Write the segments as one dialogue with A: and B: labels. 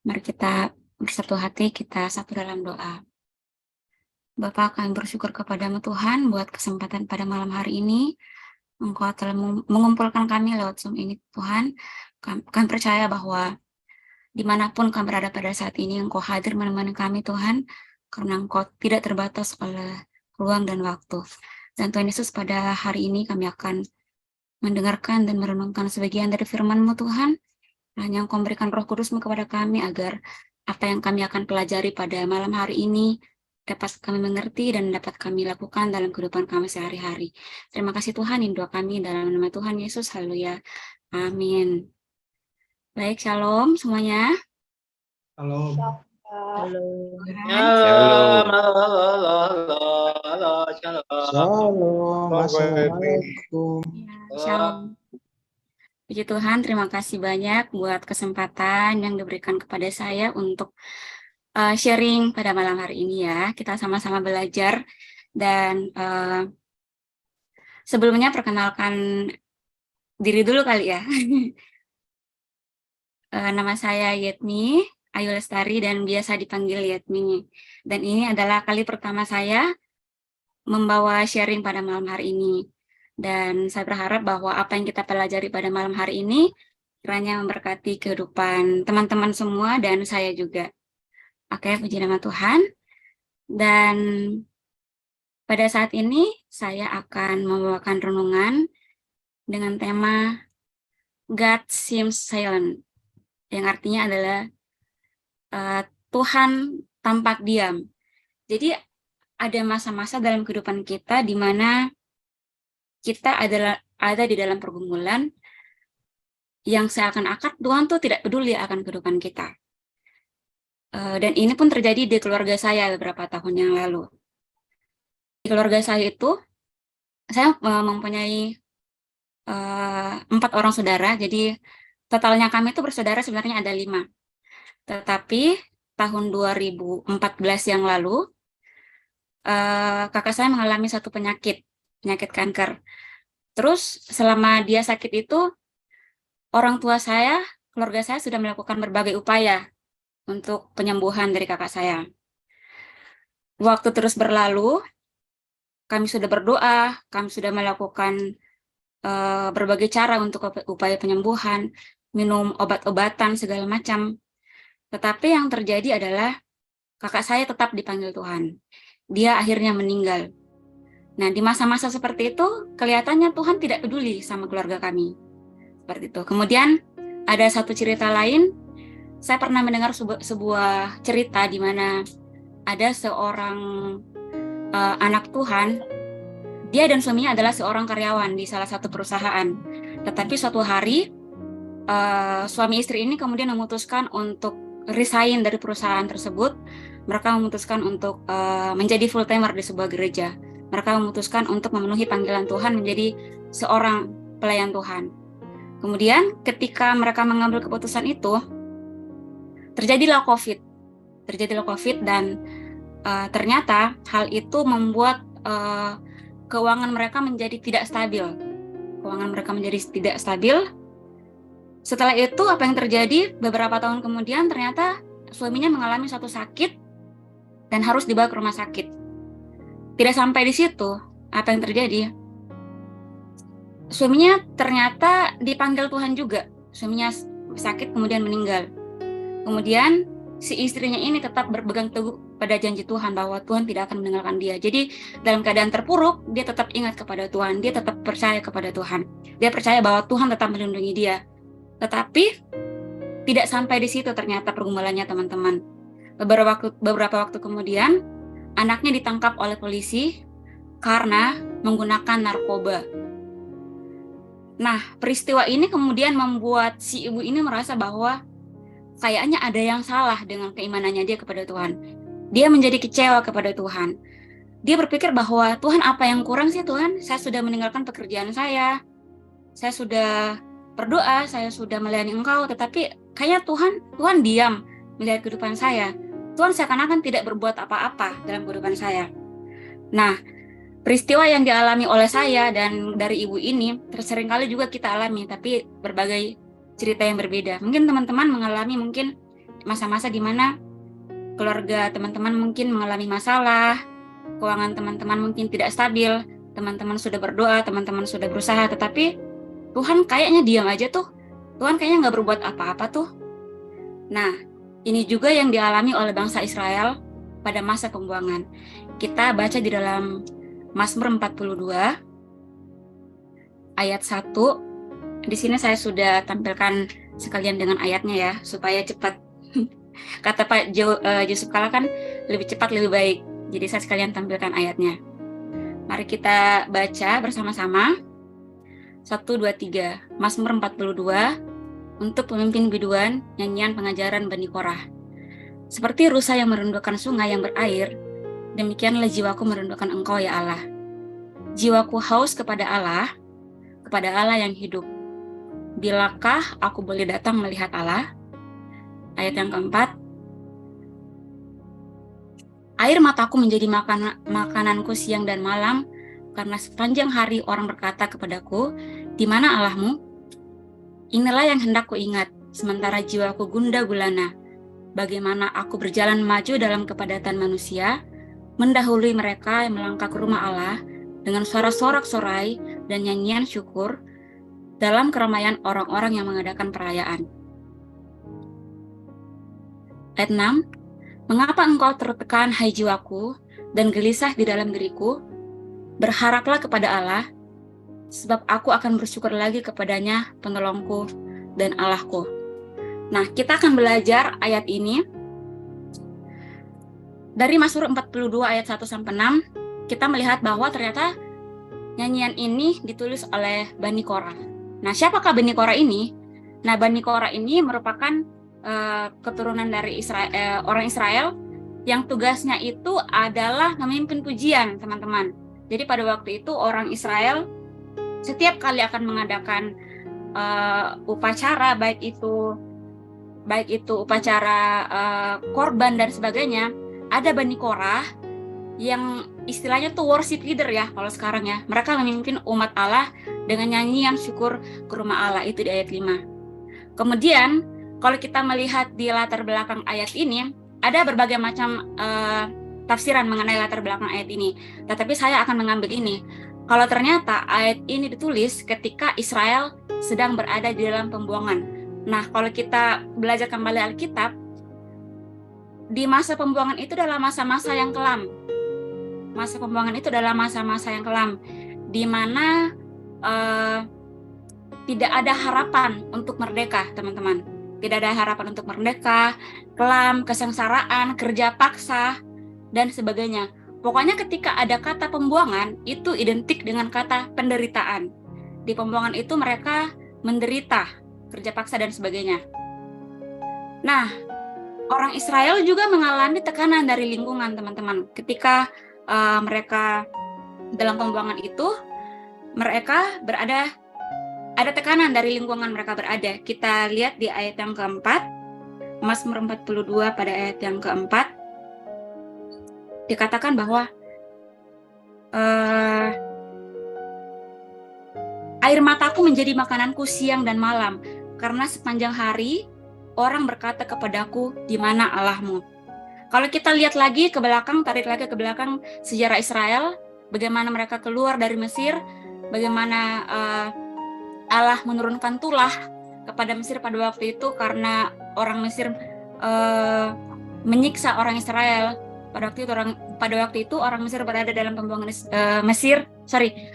A: Mari kita bersatu hati, kita satu dalam doa. Bapa, kami bersyukur kepadamu Tuhan buat kesempatan pada malam hari ini. Engkau telah mengumpulkan kami lewat Zoom ini Tuhan. Kami percaya bahwa dimanapun kami berada pada saat ini, Engkau hadir menemani kami Tuhan, karena Engkau tidak terbatas oleh ruang dan waktu. Dan Tuhan Yesus, pada hari ini kami akan mendengarkan dan merenungkan sebagian dari firman-Mu Tuhan. Hanya Engkau memberikan Roh Kudus-Mu kepada kami agar apa yang kami akan pelajari pada malam hari ini dapat kami mengerti dan dapat kami lakukan dalam kehidupan kami sehari-hari. Terima kasih Tuhan, ini doa kami dalam nama Tuhan Yesus. Haleluya. Amin. Baik, shalom semuanya.
B: Halo.
C: Halo.
A: Shalom.
B: Shalom. Assalamualaikum.
A: Shalom. Puji Tuhan, terima kasih banyak buat kesempatan yang diberikan kepada saya untuk sharing pada malam hari ini ya. Kita sama-sama belajar dan sebelumnya perkenalkan diri dulu kali ya. Nama saya Yetmi Ayu Lestari dan biasa dipanggil Yetmi. Dan ini adalah kali pertama saya membawa sharing pada malam hari ini. Dan saya berharap bahwa apa yang kita pelajari pada malam hari ini kiranya memberkati kehidupan teman-teman semua dan saya juga. Oke, puji nama Tuhan. Dan pada saat ini saya akan membawakan renungan dengan tema God Seems Silent, yang artinya adalah Tuhan tampak diam. Jadi ada masa-masa dalam kehidupan kita di mana kita ada di dalam pergumulan yang seakan-akan Tuhan tuh tidak peduli akan kehidupan kita. Dan ini pun terjadi di keluarga saya beberapa tahun yang lalu. Di keluarga saya itu, saya mempunyai 4 orang saudara, jadi totalnya kami itu bersaudara sebenarnya ada 5. Tetapi tahun 2014 yang lalu, kakak saya mengalami satu penyakit kanker. Terus selama dia sakit itu, orang tua saya, keluarga saya sudah melakukan berbagai upaya untuk penyembuhan dari kakak saya. Waktu terus berlalu, kami sudah berdoa, kami sudah melakukan berbagai cara untuk upaya penyembuhan, minum obat-obatan segala macam. Tetapi yang terjadi adalah kakak saya tetap dipanggil Tuhan. Dia akhirnya meninggal. Nah, di masa-masa seperti itu, kelihatannya Tuhan tidak peduli sama keluarga kami. Seperti itu. Kemudian ada satu cerita lain. Saya pernah mendengar sebuah cerita di mana ada seorang anak Tuhan. Dia dan suaminya adalah seorang karyawan di salah satu perusahaan. Tetapi suatu hari, suami istri ini kemudian memutuskan untuk resign dari perusahaan tersebut. Mereka memutuskan untuk menjadi full-timer di sebuah gereja. Mereka memutuskan untuk memenuhi panggilan Tuhan menjadi seorang pelayan Tuhan. Kemudian ketika mereka mengambil keputusan itu, terjadilah COVID dan ternyata hal itu membuat keuangan mereka menjadi tidak stabil. Setelah itu apa yang terjadi? Beberapa tahun kemudian ternyata suaminya mengalami suatu sakit dan harus dibawa ke rumah sakit. Tidak sampai di situ, apa yang terjadi? Suaminya ternyata dipanggil Tuhan juga. Suaminya sakit kemudian meninggal. Kemudian si istrinya ini tetap berpegang teguh pada janji Tuhan bahwa Tuhan tidak akan meninggalkan dia. Jadi dalam keadaan terpuruk, dia tetap ingat kepada Tuhan, dia tetap percaya kepada Tuhan. Dia percaya bahwa Tuhan tetap melindungi dia. Tetapi tidak sampai di situ ternyata pergumulannya, teman-teman. Beberapa waktu kemudian, anaknya ditangkap oleh polisi karena menggunakan narkoba. Nah, peristiwa ini kemudian membuat si ibu ini merasa bahwa kayaknya ada yang salah dengan keimanannya dia kepada Tuhan. Dia menjadi kecewa kepada Tuhan. Dia berpikir bahwa Tuhan, apa yang kurang sih Tuhan? Saya sudah meninggalkan pekerjaan saya sudah berdoa, saya sudah melayani Engkau, tetapi kayaknya Tuhan diam melihat kehidupan saya. Tuhan seakan-akan tidak berbuat apa-apa dalam kehidupan saya. Nah, peristiwa yang dialami oleh saya dan dari ibu ini seringkali juga kita alami, tapi berbagai cerita yang berbeda. Mungkin teman-teman mengalami masa-masa di mana keluarga teman-teman mungkin mengalami masalah, keuangan teman-teman mungkin tidak stabil, teman-teman sudah berdoa, teman-teman sudah berusaha, tetapi Tuhan kayaknya diam aja tuh. Tuhan kayaknya nggak berbuat apa-apa tuh. Nah, ini juga yang dialami oleh bangsa Israel pada masa pembuangan. Kita baca di dalam Mazmur 42 ayat 1. Di sini saya sudah tampilkan sekalian dengan ayatnya ya, supaya cepat. Kata Pak Yusuf Kala kan lebih cepat lebih baik. Jadi saya sekalian tampilkan ayatnya. Mari kita baca bersama-sama. 1, 2, 3. Mazmur 42 untuk pemimpin biduan, nyanyian pengajaran Bani Korah. Seperti rusa yang merendahkan sungai yang berair, demikianlah jiwaku merendahkan Engkau ya Allah. Jiwaku haus kepada Allah yang hidup. Bilakah aku boleh datang melihat Allah? Ayat yang keempat. Air mataku menjadi makananku siang dan malam, karena sepanjang hari orang berkata kepadaku, di mana Allahmu? Inilah yang hendak ku ingat, sementara jiwaku gundah gulana. Bagaimana aku berjalan maju dalam kepadatan manusia, mendahului mereka yang melangkah ke rumah Allah, dengan suara sorak-sorai dan nyanyian syukur, dalam keramaian orang-orang yang mengadakan perayaan. Ayat 6. Mengapa engkau tertekan, hai jiwaku, dan gelisah di dalam diriku? Berharaplah kepada Allah, sebab aku akan bersyukur lagi kepadanya, penolongku dan Allahku. Nah, kita akan belajar ayat ini dari Mazmur 42 ayat 1-6. Kita melihat bahwa ternyata nyanyian ini ditulis oleh Bani Korah. Nah, siapakah Bani Korah ini? Nah, Bani Korah ini merupakan keturunan dari orang Israel yang tugasnya itu adalah memimpin pujian, teman-teman. Jadi pada waktu itu orang Israel setiap kali akan mengadakan upacara, baik itu upacara korban dan sebagainya, ada Bani Korah yang istilahnya tuh worship leader ya kalau sekarang ya. Mereka memimpin umat Allah dengan nyanyian syukur ke rumah Allah, itu di ayat 5. Kemudian kalau kita melihat di latar belakang ayat ini, ada berbagai macam tafsiran mengenai latar belakang ayat ini. Tetapi saya akan mengambil ini. Kalau ternyata ayat ini ditulis ketika Israel sedang berada di dalam pembuangan. Nah, kalau kita belajar kembali Alkitab, di masa pembuangan itu adalah masa-masa yang kelam. Masa pembuangan itu adalah masa-masa yang kelam, di mana tidak ada harapan untuk merdeka, teman-teman. Tidak ada harapan untuk merdeka, kelam, kesengsaraan, kerja paksa, dan sebagainya. Pokoknya ketika ada kata pembuangan, itu identik dengan kata penderitaan. Di pembuangan itu mereka menderita, kerja paksa, dan sebagainya. Nah, orang Israel juga mengalami tekanan dari lingkungan, teman-teman. Ketika mereka dalam pembuangan itu, mereka ada tekanan dari lingkungan mereka berada. Kita lihat di ayat yang keempat, Mazmur 42 pada ayat yang keempat, dikatakan bahwa air mataku menjadi makananku siang dan malam, karena sepanjang hari orang berkata kepadaku, di mana Allahmu? Kalau kita lihat lagi ke belakang, tarik lagi ke belakang sejarah Israel, bagaimana mereka keluar dari Mesir, bagaimana Allah menurunkan tulah kepada Mesir pada waktu itu karena orang Mesir menyiksa orang Israel. Pada waktu itu orang Mesir berada dalam pembuangan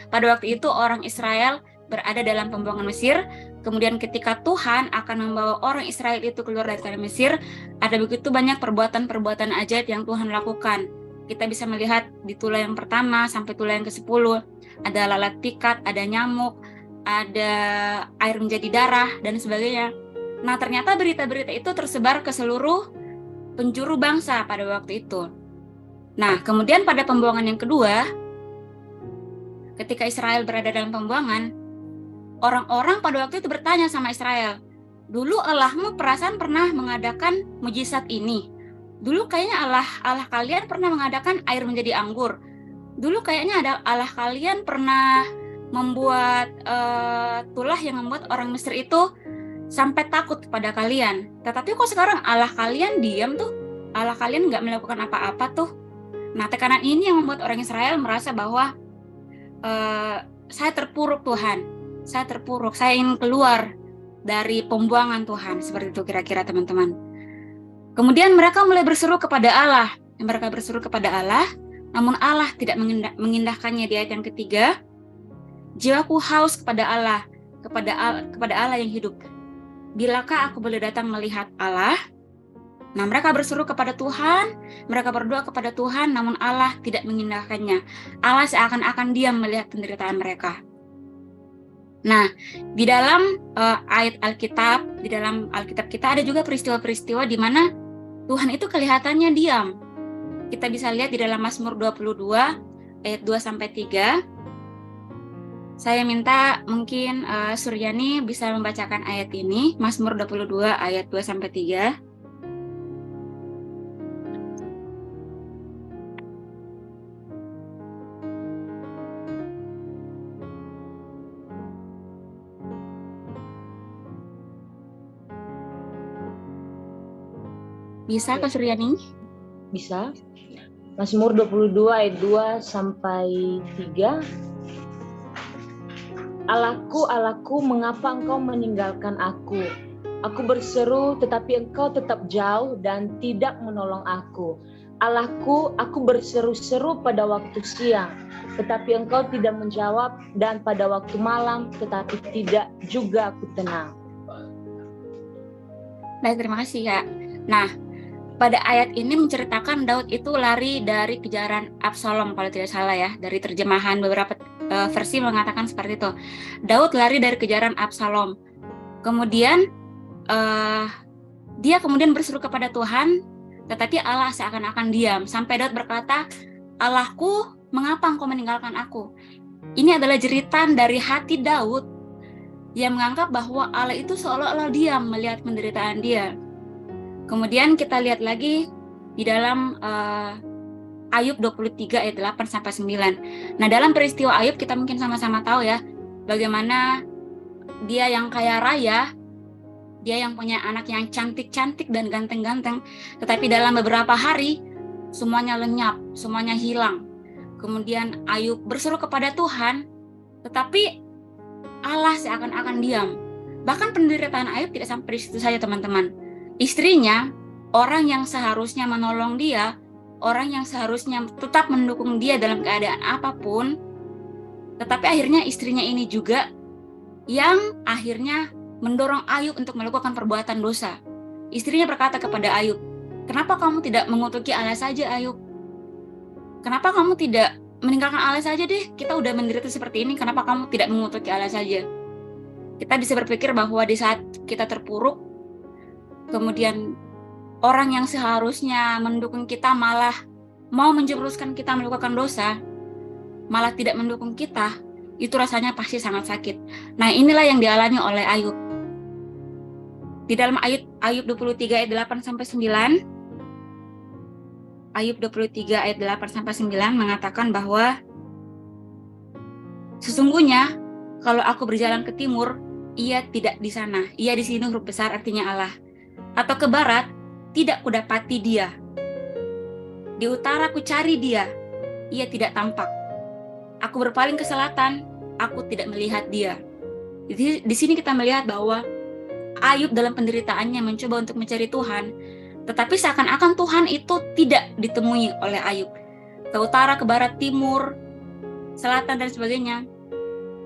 A: pada waktu itu orang Israel berada dalam pembuangan Mesir. Kemudian ketika Tuhan akan membawa orang Israel itu keluar dari tanah Mesir, ada begitu banyak perbuatan-perbuatan ajaib yang Tuhan lakukan. Kita bisa melihat di tulah yang pertama sampai tulah yang ke-10, ada lalat pikat, ada nyamuk, ada air menjadi darah, dan sebagainya. Nah, ternyata berita-berita itu tersebar ke seluruh penjuru bangsa pada waktu itu. Nah, kemudian pada pembuangan yang kedua, ketika Israel berada dalam pembuangan, orang-orang pada waktu itu bertanya sama Israel, dulu Allahmu perasaan pernah mengadakan mujizat ini. Dulu kayaknya Allah kalian pernah mengadakan air menjadi anggur. Dulu kayaknya Allah kalian pernah membuat tulah yang membuat orang Mesir itu sampai takut kepada kalian. Tetapi kok sekarang Allah kalian diam tuh? Allah kalian nggak melakukan apa-apa tuh? Nah, tekanan ini yang membuat orang Israel merasa bahwa saya terpuruk Tuhan, saya terpuruk, saya ingin keluar dari pembuangan Tuhan, seperti itu kira-kira teman-teman. Kemudian mereka mulai berseru kepada Allah, namun Allah tidak mengindahkannya. Di ayat yang ketiga, jiwaku haus kepada Allah, kepada Allah yang hidup. Bilakah aku boleh datang melihat Allah? Nah, mereka berseru kepada Tuhan, mereka berdoa kepada Tuhan, namun Allah tidak mengindahkannya. Allah seakan-akan diam melihat penderitaan mereka. Nah, di dalam ayat Alkitab, di dalam Alkitab kita ada juga peristiwa-peristiwa di mana Tuhan itu kelihatannya diam. Kita bisa lihat di dalam Mazmur 22 ayat 2-3. Saya minta mungkin Suryani bisa membacakan ayat ini, Mazmur 22 ayat 2-3. Bisa Kak Suryani?
C: Bisa. Mazmur 22 ayat 2-3. Allahku, Allahku, mengapa engkau meninggalkan aku? Aku berseru, tetapi engkau tetap jauh dan tidak menolong aku. Allahku, aku berseru-seru pada waktu siang, tetapi engkau tidak menjawab, dan pada waktu malam, tetapi tidak juga aku tenang.
A: Baik, terima kasih Kak. Nah, pada ayat ini menceritakan Daud itu lari dari kejaran Absalom, kalau tidak salah ya, dari terjemahan beberapa versi mengatakan seperti itu. Daud lari dari kejaran Absalom. Kemudian dia kemudian berseru kepada Tuhan, tetapi Allah seakan-akan diam. Sampai Daud berkata, Allahku, mengapa engkau meninggalkan aku? Ini adalah jeritan dari hati Daud yang menganggap bahwa Allah itu seolah-olah diam melihat penderitaan dia. Kemudian kita lihat lagi di dalam Ayub 23 ayat 8-9. Nah, dalam peristiwa Ayub kita mungkin sama-sama tahu ya, bagaimana dia yang kaya raya, dia yang punya anak yang cantik-cantik dan ganteng-ganteng, tetapi dalam beberapa hari semuanya lenyap, semuanya hilang. Kemudian Ayub berseru kepada Tuhan, tetapi Allah seakan-akan diam. Bahkan penderitaan Ayub tidak sampai di situ saja, teman-teman. Istrinya, orang yang seharusnya menolong dia, orang yang seharusnya tetap mendukung dia dalam keadaan apapun, tetapi akhirnya istrinya ini juga yang akhirnya mendorong Ayub untuk melakukan perbuatan dosa. Istrinya berkata kepada Ayub, kenapa kamu tidak mengutuki Allah saja, Ayub? Kenapa kamu tidak meninggalkan Allah saja deh? Kita udah menderita seperti ini, kenapa kamu tidak mengutuki Allah saja? Kita bisa berpikir bahwa di saat kita terpuruk, kemudian orang yang seharusnya mendukung kita malah mau menjerumuskan kita melakukan dosa, malah tidak mendukung kita, itu rasanya pasti sangat sakit. Nah, inilah yang dialami oleh Ayub. Di dalam Ayub 23 ayat 8-9, Ayub 23 ayat 8-9 mengatakan bahwa sesungguhnya kalau aku berjalan ke timur, ia tidak di sana. Ia di sini huruf besar artinya Allah. Atau ke barat, tidak kudapati dia. Di utara ku cari dia, ia tidak tampak. Aku berpaling ke selatan, aku tidak melihat dia. Jadi di sini kita melihat bahwa Ayub dalam penderitaannya mencoba untuk mencari Tuhan, tetapi seakan-akan Tuhan itu tidak ditemui oleh Ayub. Ke utara, ke barat, timur, selatan dan sebagainya.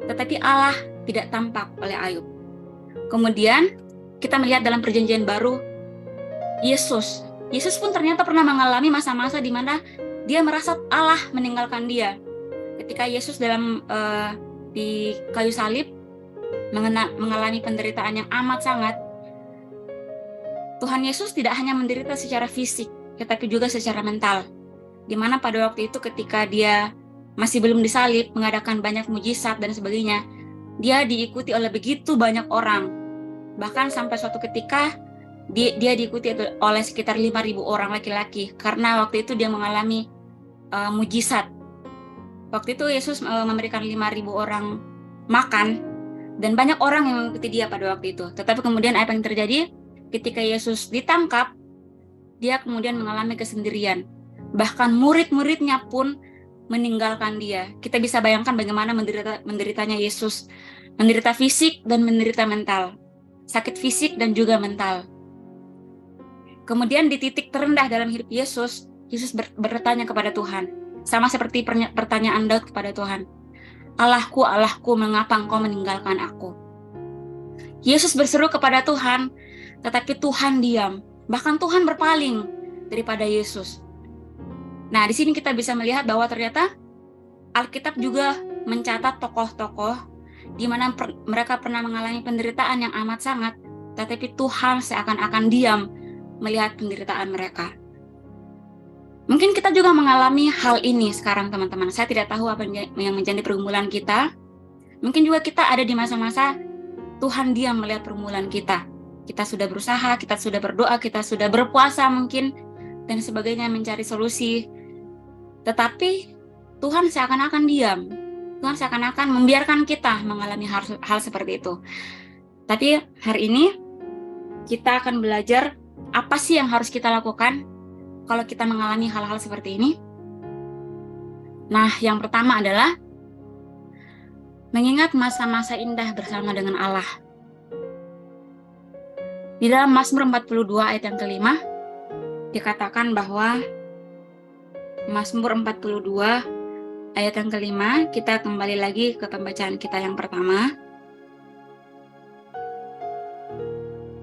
A: Tetapi Allah tidak tampak oleh Ayub. Kemudian kita melihat dalam perjanjian baru, Yesus pun ternyata pernah mengalami masa-masa di mana dia merasa Allah meninggalkan dia. Ketika Yesus di kayu salib mengalami penderitaan yang amat sangat, Tuhan Yesus tidak hanya menderita secara fisik, tetapi juga secara mental. Di mana pada waktu itu ketika dia masih belum disalib, mengadakan banyak mujizat dan sebagainya, dia diikuti oleh begitu banyak orang. Bahkan sampai suatu ketika dia diikuti oleh sekitar 5.000 orang laki-laki, karena waktu itu dia mengalami mujizat. Waktu itu Yesus memberikan 5.000 orang makan, Dan banyak orang yang mengikuti dia pada waktu itu. Tetapi kemudian apa yang terjadi? Ketika Yesus ditangkap, dia kemudian mengalami kesendirian. Bahkan murid-muridnya pun meninggalkan dia. Kita bisa bayangkan bagaimana menderitanya Yesus. Menderita fisik dan menderita mental. Sakit fisik dan juga mental. Kemudian di titik terendah dalam hidup Yesus, Yesus bertanya kepada Tuhan. Sama seperti pertanyaan Daud kepada Tuhan. Allahku, Allahku, mengapa engkau meninggalkan aku? Yesus berseru kepada Tuhan, tetapi Tuhan diam. Bahkan Tuhan berpaling daripada Yesus. Nah, di sini kita bisa melihat bahwa ternyata Alkitab juga mencatat tokoh-tokoh di mana mereka pernah mengalami penderitaan yang amat sangat, tetapi Tuhan seakan-akan diam melihat penderitaan mereka. Mungkin kita juga mengalami hal ini sekarang, teman-teman. Saya tidak tahu apa yang menjadi pergumulan kita. Mungkin juga kita ada di masa-masa Tuhan diam melihat pergumulan kita. Kita sudah berusaha, kita sudah berdoa, kita sudah berpuasa mungkin, dan sebagainya mencari solusi. Tetapi Tuhan seakan-akan diam. Tuhan seakan-akan membiarkan kita mengalami hal seperti itu. Tapi hari ini kita akan belajar apa sih yang harus kita lakukan kalau kita mengalami hal-hal seperti ini. Nah, yang pertama adalah mengingat masa-masa indah bersama dengan Allah. Di dalam Mazmur 42 ayat yang kelima, dikatakan bahwa Mazmur 42 ayat yang kelima, kita kembali lagi ke pembacaan kita yang pertama.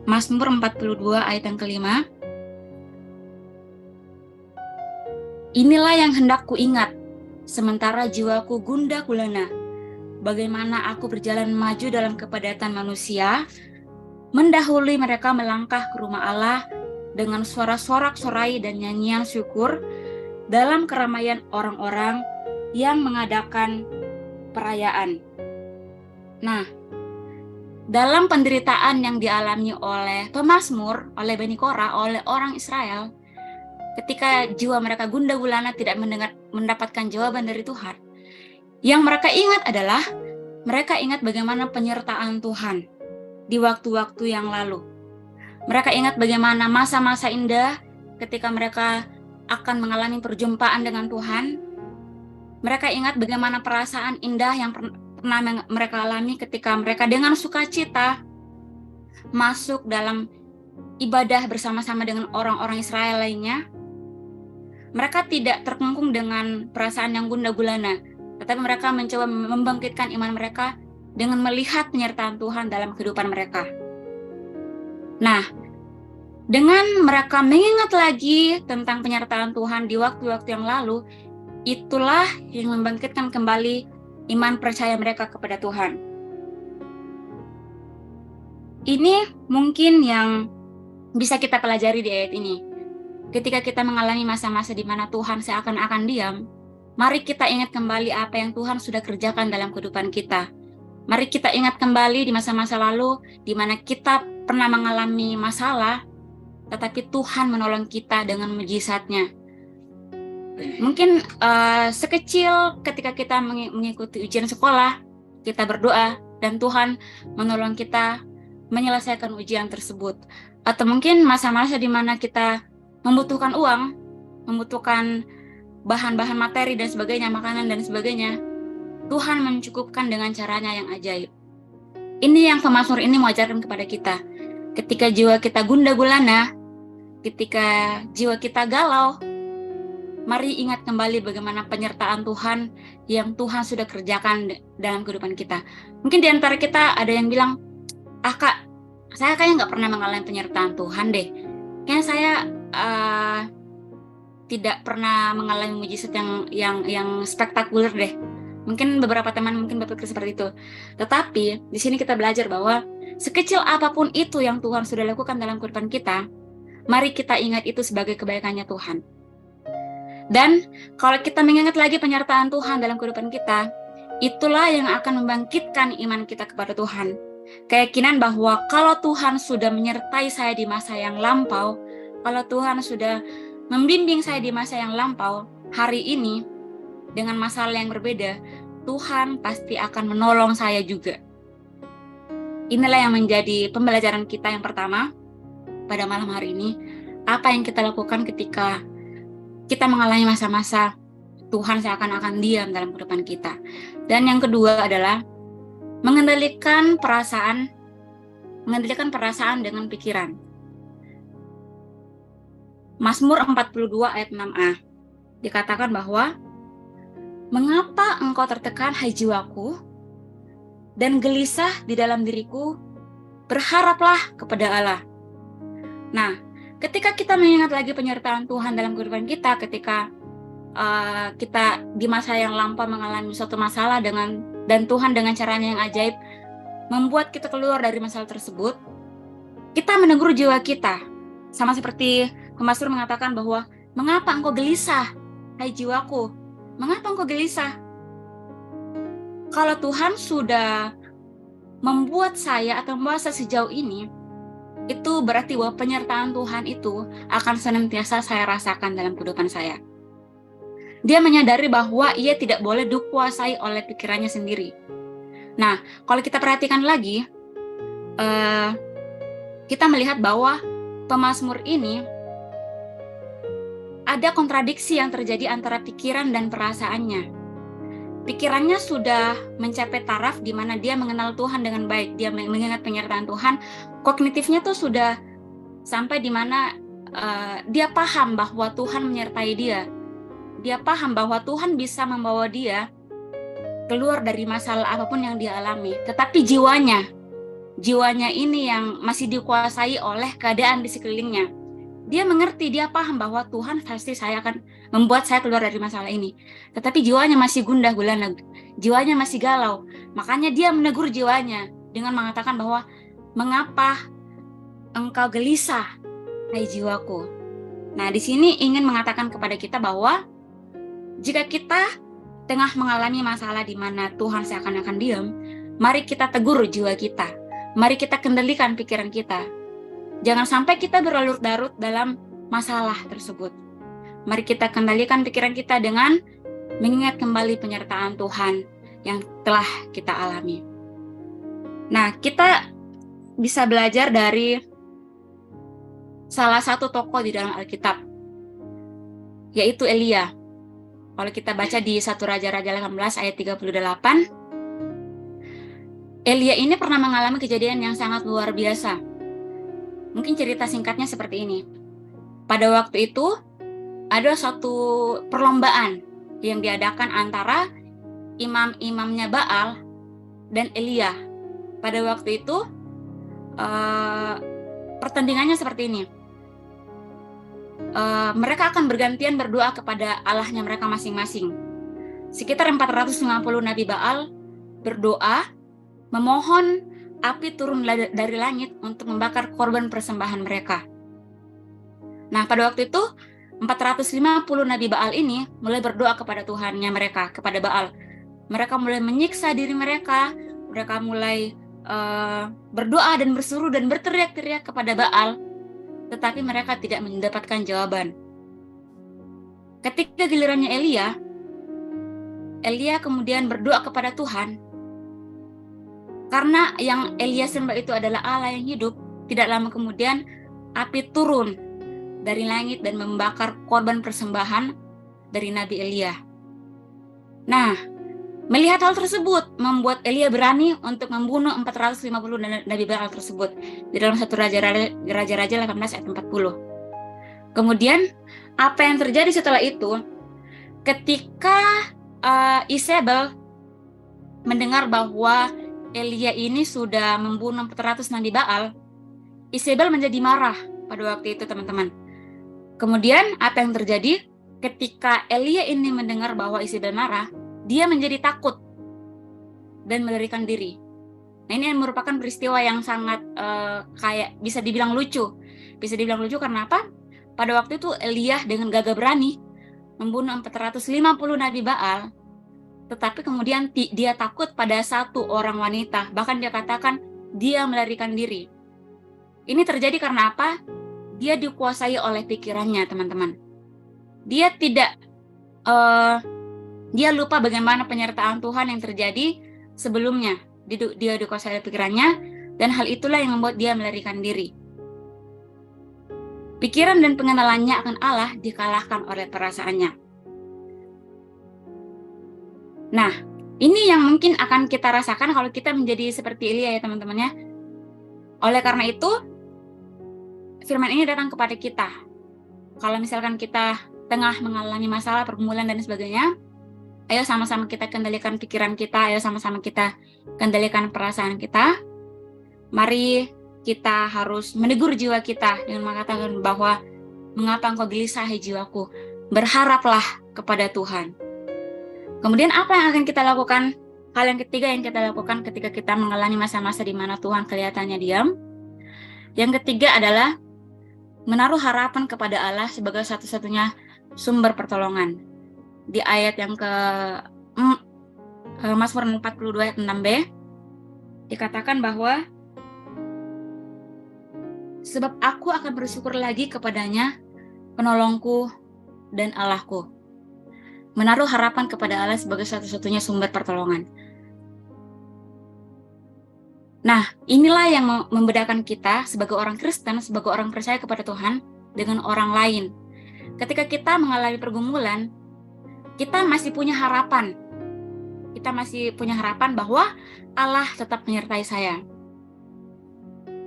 A: Mazmur 42 ayat yang kelima. Inilah yang hendak ku ingat, sementara jiwaku gundah gulana. Bagaimana aku berjalan maju dalam kepadatan manusia, mendahului mereka melangkah ke rumah Allah dengan suara sorak-sorai dan nyanyian syukur dalam keramaian orang-orang yang mengadakan perayaan. Nah, dalam penderitaan yang dialami oleh pemazmur, oleh Bani Korah, oleh orang Israel, ketika jiwa mereka gundah gulana tidak mendapatkan jawaban dari Tuhan, yang mereka ingat adalah mereka ingat bagaimana penyertaan Tuhan di waktu-waktu yang lalu. Mereka ingat bagaimana masa-masa indah ketika mereka akan mengalami perjumpaan dengan Tuhan. Mereka ingat bagaimana perasaan indah yang pernah mereka alami ketika mereka dengan sukacita masuk dalam ibadah bersama-sama dengan orang-orang Israel lainnya. Mereka tidak terkungkung dengan perasaan yang gundah gulana, tetapi mereka mencoba membangkitkan iman mereka dengan melihat penyertaan Tuhan dalam kehidupan mereka. Nah, dengan mereka mengingat lagi tentang penyertaan Tuhan di waktu-waktu yang lalu, itulah yang membangkitkan kembali iman percaya mereka kepada Tuhan. Ini mungkin yang bisa kita pelajari di ayat ini. Ketika kita mengalami masa-masa di mana Tuhan seakan-akan diam, mari kita ingat kembali apa yang Tuhan sudah kerjakan dalam kehidupan kita. Mari kita ingat kembali di masa-masa lalu di mana kita pernah mengalami masalah, tetapi Tuhan menolong kita dengan mujizatnya. Mungkin sekecil ketika kita mengikuti ujian sekolah, kita berdoa dan Tuhan menolong kita menyelesaikan ujian tersebut. Atau mungkin masa-masa di mana kita membutuhkan uang, membutuhkan bahan-bahan materi dan sebagainya, makanan dan sebagainya, Tuhan mencukupkan dengan caranya yang ajaib. Ini yang pemazmur ini mengajarkan kepada kita. Ketika jiwa kita gundah gulana, ketika jiwa kita galau, mari ingat kembali bagaimana penyertaan Tuhan yang Tuhan sudah kerjakan dalam kehidupan kita. Mungkin di antara kita ada yang bilang, Kak, saya kayaknya nggak pernah mengalami penyertaan Tuhan deh. Kayaknya saya tidak pernah mengalami mujizat yang spektakuler deh. Mungkin beberapa teman mungkin berpikir seperti itu. Tetapi di sini kita belajar bahwa sekecil apapun itu yang Tuhan sudah lakukan dalam kehidupan kita, mari kita ingat itu sebagai kebaikannya Tuhan. Dan kalau kita mengingat lagi penyertaan Tuhan dalam kehidupan kita, itulah yang akan membangkitkan iman kita kepada Tuhan. Keyakinan bahwa kalau Tuhan sudah menyertai saya di masa yang lampau, kalau Tuhan sudah membimbing saya di masa yang lampau, hari ini dengan masalah yang berbeda, Tuhan pasti akan menolong saya juga. inilah yang menjadi pembelajaran kita yang pertama pada malam hari ini. Apa yang kita lakukan ketika kita mengalami masa-masa Tuhan seakan-akan diam dalam kehidupan kita. Dan yang kedua adalah mengendalikan perasaan dengan pikiran. Mazmur 42 ayat 6a dikatakan bahwa mengapa engkau tertekan hai jiwaku dan gelisah di dalam diriku, berharaplah kepada Allah. Nah, ketika kita mengingat lagi penyertaan Tuhan dalam kehidupan kita, ketika kita di masa yang lampau mengalami suatu masalah dan Tuhan dengan caranya yang ajaib membuat kita keluar dari masalah tersebut, kita menegur jiwa kita. Sama seperti pemazmur mengatakan bahwa mengapa engkau gelisah, hai jiwaku? Mengapa engkau gelisah? Kalau Tuhan sudah membuat saya atau membawa saya sejauh ini, itu berarti bahwa penyertaan Tuhan itu akan senantiasa saya rasakan dalam kehidupan saya. Dia menyadari bahwa ia tidak boleh dikuasai oleh pikirannya sendiri. Nah, kalau kita perhatikan lagi, kita melihat bahwa pemazmur ini ada kontradiksi yang terjadi antara pikiran dan perasaannya. Pikirannya sudah mencapai taraf di mana dia mengenal Tuhan dengan baik, dia mengingat penyertaan Tuhan. Kognitifnya tuh sudah sampai di mana dia paham bahwa Tuhan menyertai dia. Dia paham bahwa Tuhan bisa membawa dia keluar dari masalah apapun yang dia alami. Tetapi jiwanya ini yang masih dikuasai oleh keadaan di sekelilingnya. Dia mengerti, dia paham bahwa Tuhan pasti saya akan membuat saya keluar dari masalah ini. Tetapi jiwanya masih gundah gulana, jiwanya masih galau. Makanya dia menegur jiwanya dengan mengatakan bahwa mengapa engkau gelisah, hai jiwaku. Nah, di sini ingin mengatakan kepada kita bahwa jika kita tengah mengalami masalah di mana Tuhan seakan-akan diam, mari kita tegur jiwa kita. Mari kita kendalikan pikiran kita. Jangan sampai kita berlarut-larut dalam masalah tersebut. Mari kita kendalikan pikiran kita dengan mengingat kembali penyertaan Tuhan yang telah kita alami. Nah, kita bisa belajar dari salah satu tokoh di dalam Alkitab, yaitu Elia. Kalau kita baca di 1 Raja-Raja 18 ayat 38, Elia ini pernah mengalami kejadian yang sangat luar biasa. Mungkin cerita singkatnya seperti ini. Pada waktu itu, ada suatu perlombaan yang diadakan antara imam-imamnya Baal dan Elia. Pada waktu itu, pertandingannya seperti ini. Mereka akan bergantian berdoa kepada Allahnya mereka masing-masing. Sekitar 450 Nabi Baal berdoa, memohon api turun dari langit untuk membakar korban persembahan mereka. Nah, pada waktu itu 450 Nabi Baal ini mulai berdoa kepada Tuhannya mereka, kepada Baal. Mereka mulai menyiksa diri mereka mulai berdoa dan berseru dan berteriak-teriak kepada Baal, tetapi mereka tidak mendapatkan jawaban. Ketika gilirannya Elia kemudian berdoa kepada Tuhan. Karena yang Elia sembah itu adalah Allah yang hidup, tidak lama kemudian api turun dari langit dan membakar korban persembahan dari Nabi Elia. Nah, melihat hal tersebut membuat Elia berani untuk membunuh 450 Nabi Baal tersebut di dalam 1 Raja-Raja 18 ayat 40. Kemudian apa yang terjadi setelah itu? Ketika Isabel mendengar bahwa Elia ini sudah membunuh 400 Nabi Baal, Isabel menjadi marah pada waktu itu, teman-teman. Kemudian apa yang terjadi? Ketika Elia ini mendengar bahwa Isabel marah, dia menjadi takut dan melarikan diri. Nah, ini merupakan peristiwa yang sangat kayak bisa dibilang lucu. Bisa dibilang lucu karena apa? Pada waktu itu Elia dengan gagah berani membunuh 450 Nabi Baal, tetapi kemudian dia takut pada satu orang wanita. Bahkan dia katakan dia melarikan diri. Ini terjadi karena apa? Dia dikuasai oleh pikirannya, teman-teman. Dia lupa bagaimana penyertaan Tuhan yang terjadi sebelumnya. Dia dikuasai oleh pikirannya, dan hal itulah yang membuat dia melarikan diri. Pikiran dan pengenalannya akan Allah dikalahkan oleh perasaannya. Nah, ini yang mungkin akan kita rasakan kalau kita menjadi seperti Elia ya teman-teman ya. Oleh karena itu, firman ini datang kepada kita. Kalau misalkan kita tengah mengalami masalah, pergumulan dan sebagainya, ayo sama-sama kita kendalikan pikiran kita, ayo sama-sama kita kendalikan perasaan kita. Mari kita harus menegur jiwa kita dengan mengatakan bahwa mengapa engkau gelisah hai jiwaku, berharaplah kepada Tuhan. Kemudian apa yang akan kita lakukan? Hal yang ketiga yang kita lakukan ketika kita mengalami masa-masa di mana Tuhan kelihatannya diam. Yang ketiga adalah menaruh harapan kepada Allah sebagai satu-satunya sumber pertolongan. Di ayat yang ke Mazmur 42 ayat 6b dikatakan bahwa sebab aku akan bersyukur lagi kepadanya, penolongku dan Allahku. Menaruh harapan kepada Allah sebagai satu-satunya sumber pertolongan. Nah, inilah yang membedakan kita sebagai orang Kristen, sebagai orang percaya kepada Tuhan dengan orang lain. Ketika kita mengalami pergumulan, kita masih punya harapan. Kita masih punya harapan bahwa Allah tetap menyertai saya.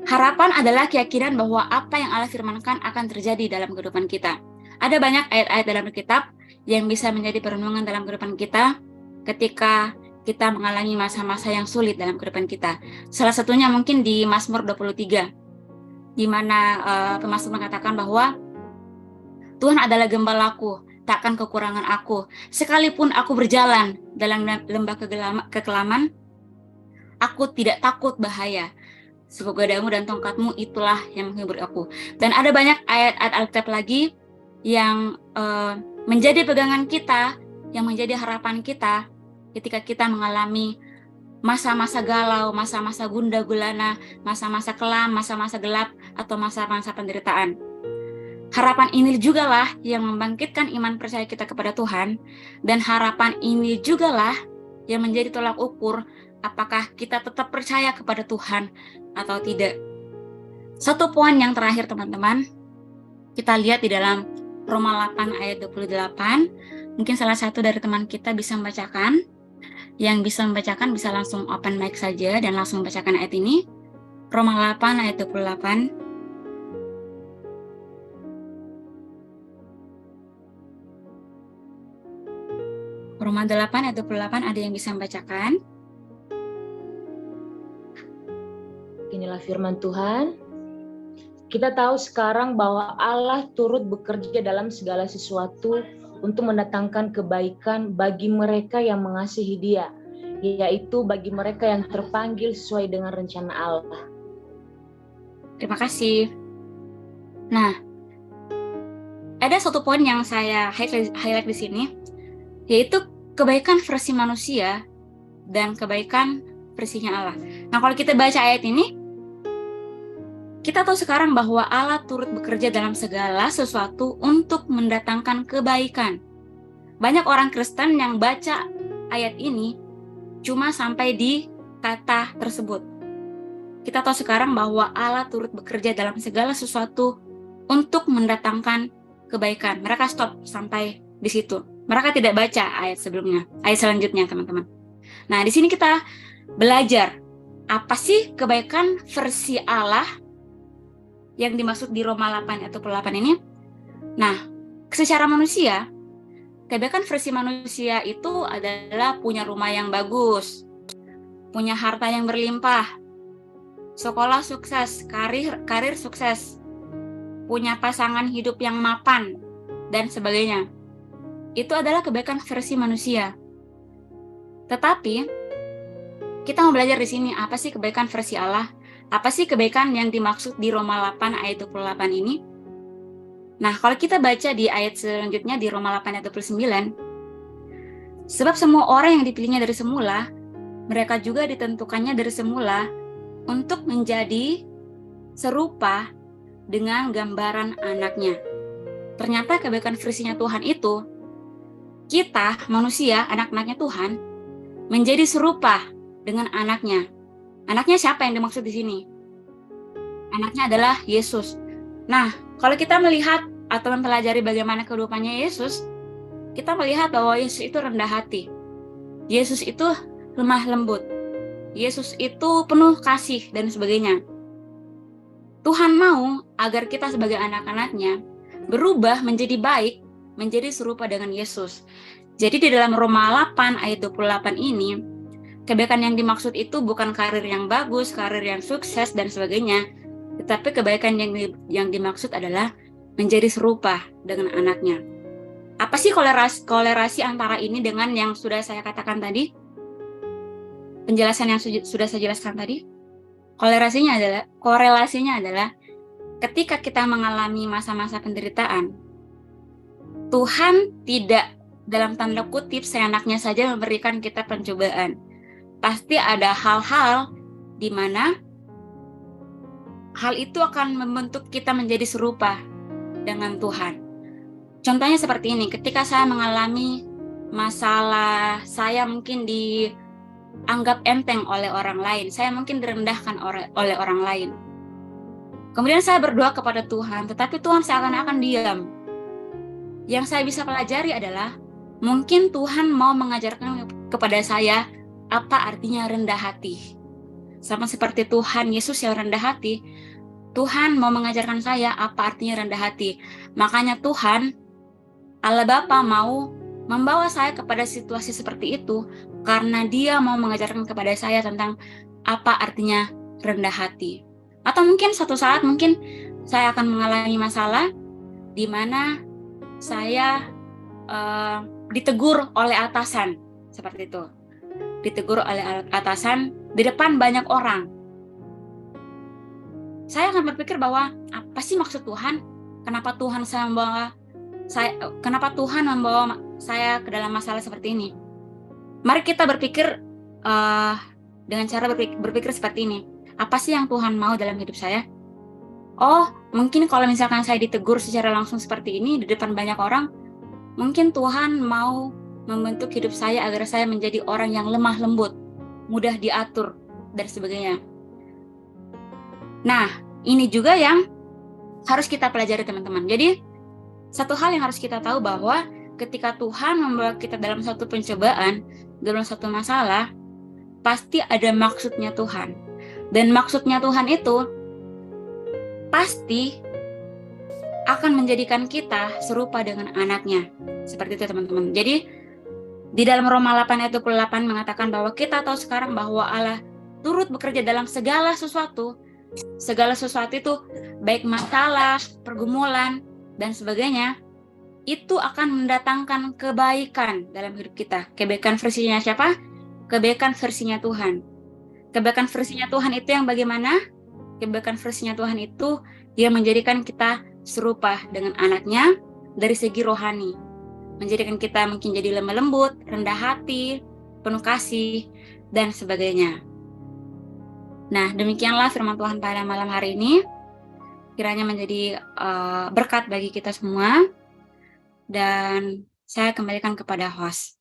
A: Harapan adalah keyakinan bahwa apa yang Allah firmankan akan terjadi dalam kehidupan kita. Ada banyak ayat-ayat dalam Alkitab yang bisa menjadi perenungan dalam kehidupan kita ketika kita mengalami masa-masa yang sulit dalam kehidupan kita. Salah satunya mungkin di Mazmur 23, di mana pemazmur mengatakan bahwa Tuhan adalah gembalaku, takkan kekurangan aku. Sekalipun aku berjalan dalam lembah kekelaman, aku tidak takut bahaya. Sebab gadamu dan tongkatmu itulah yang menghibur aku. Dan ada banyak ayat-ayat Alkitab lagi yang menjadi pegangan kita, yang menjadi harapan kita ketika kita mengalami masa-masa galau, masa-masa gundah gulana, masa-masa kelam, masa-masa gelap, atau masa-masa penderitaan. Harapan ini jugalah yang membangkitkan iman percaya kita kepada Tuhan, dan harapan ini jugalah yang menjadi tolak ukur apakah kita tetap percaya kepada Tuhan atau tidak. Satu poin yang terakhir teman-teman, kita lihat di dalam Roma 8 ayat 28. Mungkin salah satu dari teman kita bisa membacakan. Yang bisa membacakan bisa langsung open mic saja dan langsung membacakan ayat ini. Roma 8 ayat 28. Roma 8 ayat 28, ada yang bisa membacakan?
C: Inilah firman Tuhan. Kita tahu sekarang bahwa Allah turut bekerja dalam segala sesuatu untuk mendatangkan kebaikan bagi mereka yang mengasihi Dia, yaitu bagi mereka yang terpanggil sesuai dengan rencana Allah.
A: Terima kasih. Nah, ada satu poin yang saya highlight di sini, yaitu kebaikan versi manusia dan kebaikan versinya Allah. Nah, kalau kita baca ayat ini, kita tahu sekarang bahwa Allah turut bekerja dalam segala sesuatu untuk mendatangkan kebaikan. Banyak orang Kristen yang baca ayat ini cuma sampai di kata tersebut. Kita tahu sekarang bahwa Allah turut bekerja dalam segala sesuatu untuk mendatangkan kebaikan. Mereka stop sampai di situ. Mereka tidak baca ayat sebelumnya, ayat selanjutnya, teman-teman. Nah, di sini kita belajar apa sih kebaikan versi Allah yang dimaksud di Roma 8 ayat 28 ini. Nah, secara manusia, kebaikan versi manusia itu adalah punya rumah yang bagus, punya harta yang berlimpah, sekolah sukses, karir sukses, punya pasangan hidup yang mapan, dan sebagainya. Itu adalah kebaikan versi manusia. Tetapi, kita mau belajar di sini, apa sih kebaikan versi Allah? Apa sih kebaikan yang dimaksud di Roma 8 ayat 28 ini? Nah, kalau kita baca di ayat selanjutnya di Roma 8 ayat 29, sebab semua orang yang dipilihnya dari semula, mereka juga ditentukannya dari semula untuk menjadi serupa dengan gambaran anaknya. Ternyata kebaikan versinya Tuhan itu, kita manusia, anak-anaknya Tuhan, menjadi serupa dengan anaknya. Anaknya siapa yang dimaksud di sini? Anaknya adalah Yesus. Nah, kalau kita melihat atau mempelajari bagaimana kehidupannya Yesus, kita melihat bahwa Yesus itu rendah hati. Yesus itu lemah lembut. Yesus itu penuh kasih dan sebagainya. Tuhan mau agar kita sebagai anak-anaknya berubah menjadi baik, menjadi serupa dengan Yesus. Jadi di dalam Roma 8 ayat 28 ini, kebaikan yang dimaksud itu bukan karir yang bagus, karir yang sukses dan sebagainya, tetapi kebaikan yang dimaksud adalah menjadi serupa dengan anaknya. Apa sih kolerasi antara ini dengan yang sudah saya katakan tadi? Penjelasan yang sudah saya jelaskan tadi? Korelasinya adalah ketika kita mengalami masa-masa penderitaan, Tuhan tidak dalam tanda kutip seenaknya saja memberikan kita pencobaan. Pasti ada hal-hal di mana hal itu akan membentuk kita menjadi serupa dengan Tuhan. Contohnya seperti ini, ketika saya mengalami masalah, saya mungkin dianggap enteng oleh orang lain, saya mungkin direndahkan oleh orang lain. Kemudian saya berdoa kepada Tuhan, tetapi Tuhan seakan-akan diam. Yang saya bisa pelajari adalah, mungkin Tuhan mau mengajarkan kepada saya apa artinya rendah hati. Sama seperti Tuhan Yesus yang rendah hati, Tuhan mau mengajarkan saya apa artinya rendah hati. Makanya Tuhan, Allah Bapa mau membawa saya kepada situasi seperti itu, karena Dia mau mengajarkan kepada saya tentang apa artinya rendah hati. Atau mungkin suatu saat mungkin saya akan mengalami masalah di mana saya ditegur oleh atasan, seperti itu. Ditegur oleh atasan di depan banyak orang. Saya akan berpikir bahwa apa sih maksud Tuhan? Kenapa Tuhan membawa saya ke dalam masalah seperti ini? Mari kita berpikir dengan cara berpikir seperti ini. Apa sih yang Tuhan mau dalam hidup saya? Oh, mungkin kalau misalkan saya ditegur secara langsung seperti ini di depan banyak orang, mungkin Tuhan mau membentuk hidup saya agar saya menjadi orang yang lemah lembut, mudah diatur, dan sebagainya. Nah, ini juga yang harus kita pelajari teman-teman. Jadi, satu hal yang harus kita tahu bahwa ketika Tuhan membawa kita dalam satu pencobaan, dalam satu masalah, pasti ada maksudnya Tuhan. Dan maksudnya Tuhan itu pasti akan menjadikan kita serupa dengan anaknya. Seperti itu teman-teman. Jadi, di dalam Roma 8 ayat 28 mengatakan bahwa kita tahu sekarang bahwa Allah turut bekerja dalam segala sesuatu. Segala sesuatu itu, baik masalah, pergumulan, dan sebagainya, itu akan mendatangkan kebaikan dalam hidup kita. Kebaikan versinya siapa? Kebaikan versinya Tuhan. Kebaikan versinya Tuhan itu yang bagaimana? Kebaikan versinya Tuhan itu dia menjadikan kita serupa dengan anaknya dari segi rohani. Menjadikan kita mungkin jadi lemah lembut, rendah hati, penuh kasih, dan sebagainya. Nah, demikianlah firman Tuhan pada malam hari ini. Kiranya menjadi berkat bagi kita semua. Dan saya kembalikan kepada host.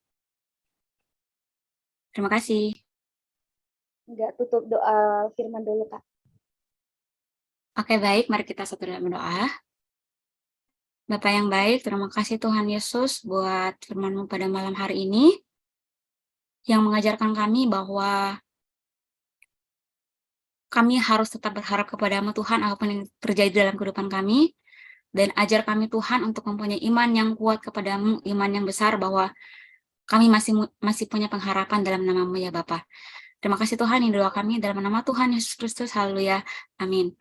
A: Terima kasih.
D: Enggak, tutup doa firman dulu, Kak.
A: Oke, baik. Mari kita satu dalam doa. Bapa yang baik, terima kasih Tuhan Yesus buat firman-Mu pada malam hari ini. Yang mengajarkan kami bahwa kami harus tetap berharap kepadamu Tuhan apapun yang terjadi dalam kehidupan kami. Dan ajar kami Tuhan untuk mempunyai iman yang kuat kepadamu, iman yang besar bahwa kami masih punya pengharapan dalam nama-Mu ya Bapa. Terima kasih Tuhan, ini doa kami dalam nama Tuhan Yesus Kristus. Haleluya. Amin.